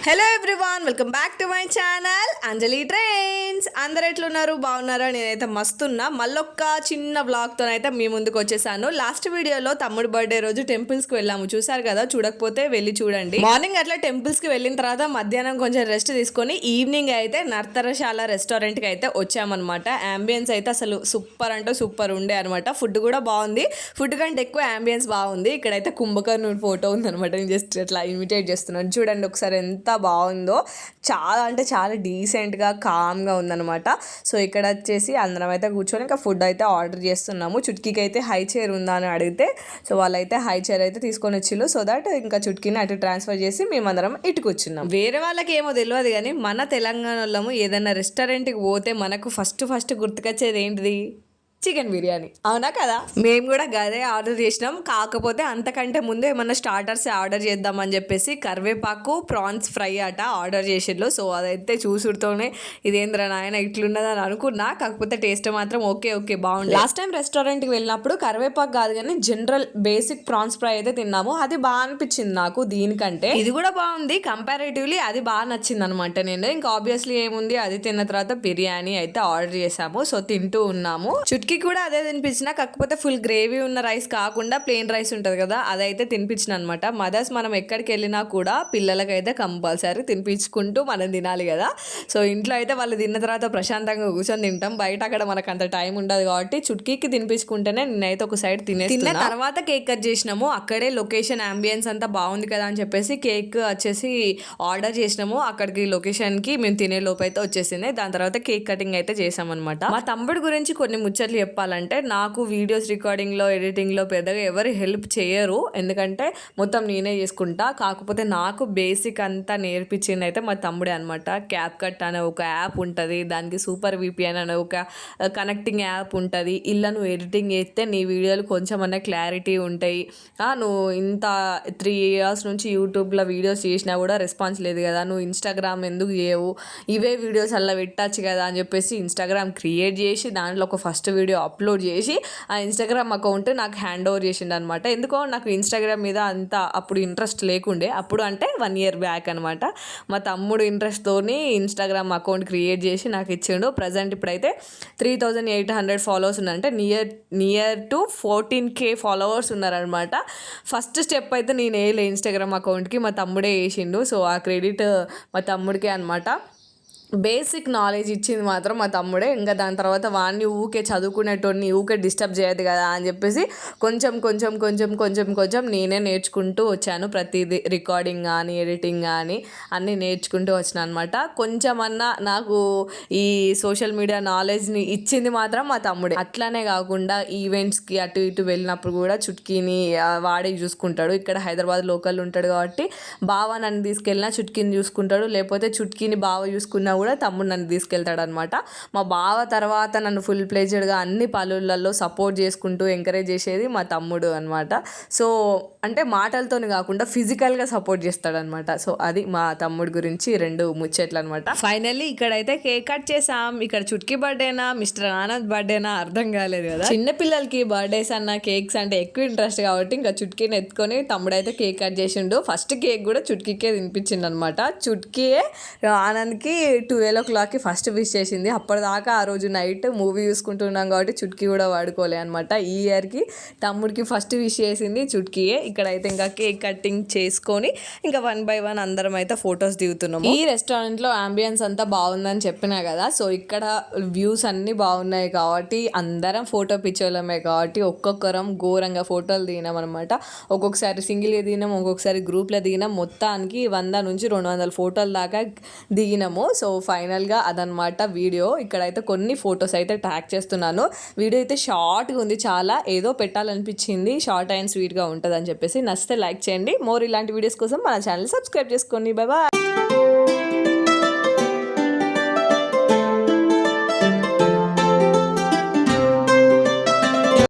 Hello everyone, welcome back to my channel Anjali trains. అందరు ఎట్లున్నారు? బాగున్నారా? నేనైతే మస్తున్నా. మళ్ళొక్క చిన్న వ్లాగ్తో అయితే మీ ముందుకు వచ్చేసాను. లాస్ట్ వీడియోలో తమ్ముడు బర్త్డే రోజు టెంపుల్స్కి వెళ్ళాము, చూసారు కదా. చూడకపోతే వెళ్ళి చూడండి. మార్నింగ్ అట్లా టెంపుల్స్కి వెళ్ళిన తర్వాత మధ్యాహ్నం కొంచెం రెస్ట్ తీసుకొని ఈవినింగ్ అయితే నర్తరశాల రెస్టారెంట్కి అయితే వచ్చామన్నమాట. అంబియన్స్ అయితే అసలు సూపర్ అంటే సూపర్ ఉండే అనమాట. ఫుడ్ కూడా బాగుంది. ఫుడ్ కంటే ఎక్కువ అంబియన్స్ బాగుంది. ఇక్కడైతే కుంభకర్ణుడి ఫోటో ఉందనమాట. నేను జస్ట్ అట్లా ఇన్విటేట్ చేస్తున్నాను. చూడండి ఒకసారి ఎంత బాగుందో. చాలా అంటే చాలా డీసెంట్గా కామ్గా ఉందనమాట. సో ఇక్కడ వచ్చేసి అందరం అయితే కూర్చొని ఇంకా ఫుడ్ అయితే ఆర్డర్ చేస్తున్నాము. చుట్కీకి అయితే హై చైర్ ఉందా అని అడిగితే సో వాళ్ళైతే హై చైర్ అయితే తీసుకొని వచ్చిళ్ళు. సో దట్ ఇంకా చుట్కీని అటు ట్రాన్స్ఫర్ చేసి మేమందరం ఇటు కూర్చున్నాం. వేరే వాళ్ళకి ఏమో తెలియదు కానీ మన తెలంగాణలో ఏదైనా రెస్టారెంట్కి పోతే మనకు ఫస్ట్ గుర్తుకొచ్చేది ఏంటిది? చికెన్ బిర్యానీ, అవునా కదా? మేము కూడా గదే ఆర్డర్ చేసినాం. కాకపోతే అంతకంటే ముందు ఏమన్నా స్టార్టర్స్ ఆర్డర్ చేద్దామని చెప్పేసి కరివేపాకు ప్రాన్స్ ఫ్రై అట ఆర్డర్ చేసిళ్ళు. సో అదైతే చూసుడుతోనే ఇదేంద్ర నాయన ఇట్లున్నది అని అనుకున్నా. కాకపోతే టేస్ట్ మాత్రం ఓకే బాగుంది. లాస్ట్ టైం రెస్టారెంట్కి వెళ్ళినప్పుడు కరివేపాకు కాదు కానీ జనరల్ బేసిక్ ప్రాన్స్ ఫ్రై అయితే తిన్నాము. అది బాగా అనిపించింది నాకు దీనికంటే. ఇది కూడా బాగుంది కంపారేటివ్లీ. అది బాగా నచ్చింది అనమాట. నేను ఇంకా ఆబ్వియస్లీ ఏముంది, అది తిన్న తర్వాత బిర్యానీ అయితే ఆర్డర్ చేసాము. సో తింటూ ఉన్నాము. చుట్కీ కూడా అదే తినిపించిన, కాకపోతే ఫుల్ గ్రేవీ ఉన్న రైస్ కాకుండా ప్లెయిన్ రైస్ ఉంటుంది కదా, అదైతే తినిపించిన అనమాట. మదర్స్ మనం ఎక్కడికి వెళ్ళినా కూడా పిల్లలకైతే కంపల్సరీ తినిపించుకుంటూ మనం తినాలి కదా. సో ఇంట్లో అయితే వాళ్ళు తిన్న తర్వాత ప్రశాంతంగా కూర్చొని తింటాం. బయట అక్కడ మనకు అంత టైం ఉండదు కాబట్టి చుట్కీకి తినిపించుకుంటేనే నేనైతే ఒక సైడ్ తిన్న తర్వాత కేక్ కట్ చేసినాము. అక్కడే లొకేషన్ అంబియన్స్ అంతా బాగుంది కదా అని చెప్పేసి కేక్ వచ్చేసి ఆర్డర్ చేసినాము. అక్కడికి లొకేషన్కి మేము తినే లోపు అయితే వచ్చేసింది. దాని తర్వాత కేక్ కటింగ్ అయితే చేసామన్నమాట. మా తమ్ముడు గురించి కొన్ని ముచ్చట్లు చెప్పాలంటే, నాకు వీడియోస్ రికార్డింగ్లో ఎడిటింగ్లో పెద్దగా ఎవరు హెల్ప్ చేయరు, ఎందుకంటే మొత్తం నేనే చేసుకుంటా. కాకపోతే నాకు బేసిక్ అంతా నేర్పించింది అయితే మా తమ్ముడే అనమాట. క్యాప్ కట్ అనే ఒక యాప్ ఉంటుంది, దానికి సూపర్ విపిఎన్ అనే ఒక కనెక్టింగ్ యాప్ ఉంటుంది. ఇలా నువ్వు ఎడిటింగ్ చేస్తే నీ వీడియోలు కొంచెం అన్న క్లారిటీ ఉంటాయి. నువ్వు ఇంత 3 years నుంచి యూట్యూబ్లో వీడియోస్ చేసినా కూడా రెస్పాన్స్ లేదు కదా, నువ్వు ఇన్స్టాగ్రామ్ ఎందుకు చేయవు, ఇవే వీడియోస్ అలా పెట్టచ్చు కదా అని చెప్పేసి ఇన్స్టాగ్రామ్ క్రియేట్ చేసి దాంట్లో ఒక ఫస్ట్ వీడియో అప్లోడ్ చేసి ఆ ఇన్స్టాగ్రామ్ అకౌంట్ నాకు హ్యాండ్ ఓవర్ చేసిండు అనమాట. ఎందుకో నాకు ఇన్స్టాగ్రామ్ మీద అంత అప్పుడు ఇంట్రెస్ట్ లేకుండే. అప్పుడు అంటే 1 year బ్యాక్ అనమాట. మా తమ్ముడు ఇంట్రెస్ట్తోని ఇన్స్టాగ్రామ్ అకౌంట్ క్రియేట్ చేసి నాకు ఇచ్చిండు. ప్రజెంట్ ఇప్పుడైతే 3800 ఫాలోవర్స్ ఉన్నారంటే నియర్ టు 14K ఫాలోవర్స్ ఉన్నారనమాట. ఫస్ట్ స్టెప్ అయితే నేను వేయలే ఇన్స్టాగ్రామ్ అకౌంట్కి, మా తమ్ముడే వేసిండు. సో ఆ క్రెడిట్ మా తమ్ముడికే అనమాట. బేసిక్ నాలెడ్జ్ ఇచ్చింది మాత్రం మా తమ్ముడే. ఇంకా దాని తర్వాత వాడిని ఊకే చదువుకునేటోడిని ఊకే డిస్టర్బ్ చేయదు కదా అని చెప్పేసి కొంచెం నేనే నేర్చుకుంటూ వచ్చాను. ప్రతిదీ రికార్డింగ్ కానీ ఎడిటింగ్ కానీ అన్నీ నేర్చుకుంటూ వచ్చిన అనమాట. కొంచెమన్నా నాకు ఈ సోషల్ మీడియా నాలెడ్జ్ని ఇచ్చింది మాత్రం మా తమ్ముడే. అట్లానే కాకుండా ఈవెంట్స్కి అటు ఇటు వెళ్ళినప్పుడు కూడా చుట్కీని వాడే చూసుకుంటాడు. ఇక్కడ హైదరాబాద్ లోకల్ ఉంటాడు కాబట్టి బావ నన్ను తీసుకెళ్ళినా చుట్కీని చూసుకుంటాడు, లేకపోతే చుట్కీని బావ చూసుకున్నా కూడా తమ్ముడు నన్ను తీసుకెళ్తాడు అనమాట. మా బావ తర్వాత నన్ను ఫుల్ ప్లేజెడ్గా అన్ని పనులలో సపోర్ట్ చేసుకుంటూ ఎంకరేజ్ చేసేది మా తమ్ముడు అనమాట. సో అంటే మాటలతోని కాకుండా ఫిజికల్గా సపోర్ట్ చేస్తాడనమాట. సో అది మా తమ్ముడు గురించి 2 ముచ్చట్లు అనమాట. ఫైనల్లీ ఇక్కడైతే కేక్ కట్ చేసాం. ఇక్కడ చుట్కీ బర్త్డేనా మిస్టర్ ఆనంద్ బర్త్డేనా అర్థం కాలేదు కదా. చిన్నపిల్లలకి బర్త్డేస్ అన్న కేక్స్ అంటే ఎక్కువ ఇంట్రెస్ట్ కాబట్టి ఇంకా చుట్కీని ఎత్తుకొని తమ్ముడైతే కేక్ కట్ చేసిండు. ఫస్ట్ కేక్ కూడా చుట్కీకే తినిపించిండు అనమాట. చుట్కీయే ఆనంద్కి 12 o'clockకి ఫస్ట్ విష్ చేసింది. అప్పటిదాకా ఆ రోజు నైట్ మూవీ చూసుకుంటున్నాం కాబట్టి చుట్కీ కూడా వాడుకోలే అనమాట. ఈ ఇయర్కి తమ్ముడికి ఫస్ట్ విష్ చేసింది చుట్కీయే. ఇక్కడైతే ఇంకా కేక్ కటింగ్ చేసుకొని ఇంకా 1 by 1 అందరం అయితే ఫొటోస్ దిగుతున్నాము. ఈ రెస్టారెంట్లో అంబియన్స్ అంతా బాగుందని చెప్పినా కదా. సో ఇక్కడ వ్యూస్ అన్నీ బాగున్నాయి కాబట్టి అందరం ఫోటో పిచ్చోళ్ళమే కాబట్టి ఒక్కొక్కరం ఘోరంగా ఫోటోలు దిగినాం అనమాట. ఒక్కొక్కసారి సింగిల్గా దిగినాం, ఒక్కొక్కసారి గ్రూప్లో దిగినాం. మొత్తానికి 100 నుంచి 200 ఫోటోల దాకా దిగినాము. సో ఫైనల్గా అదనమాట వీడియో. ఇక్కడైతే కొన్ని ఫొటోస్ అయితే ట్యాగ్ చేస్తున్నాను. వీడియో అయితే షార్ట్గా ఉంది, చాలా ఏదో పెట్టాలనిపించింది, షార్ట్ అండ్ స్వీట్గా ఉంటుంది అని చెప్పేసి. నచ్చితే లైక్ చేయండి. మోర్ ఇలాంటి వీడియోస్ కోసం మన ఛానల్ సబ్స్క్రైబ్ చేసుకోండి. Bye bye.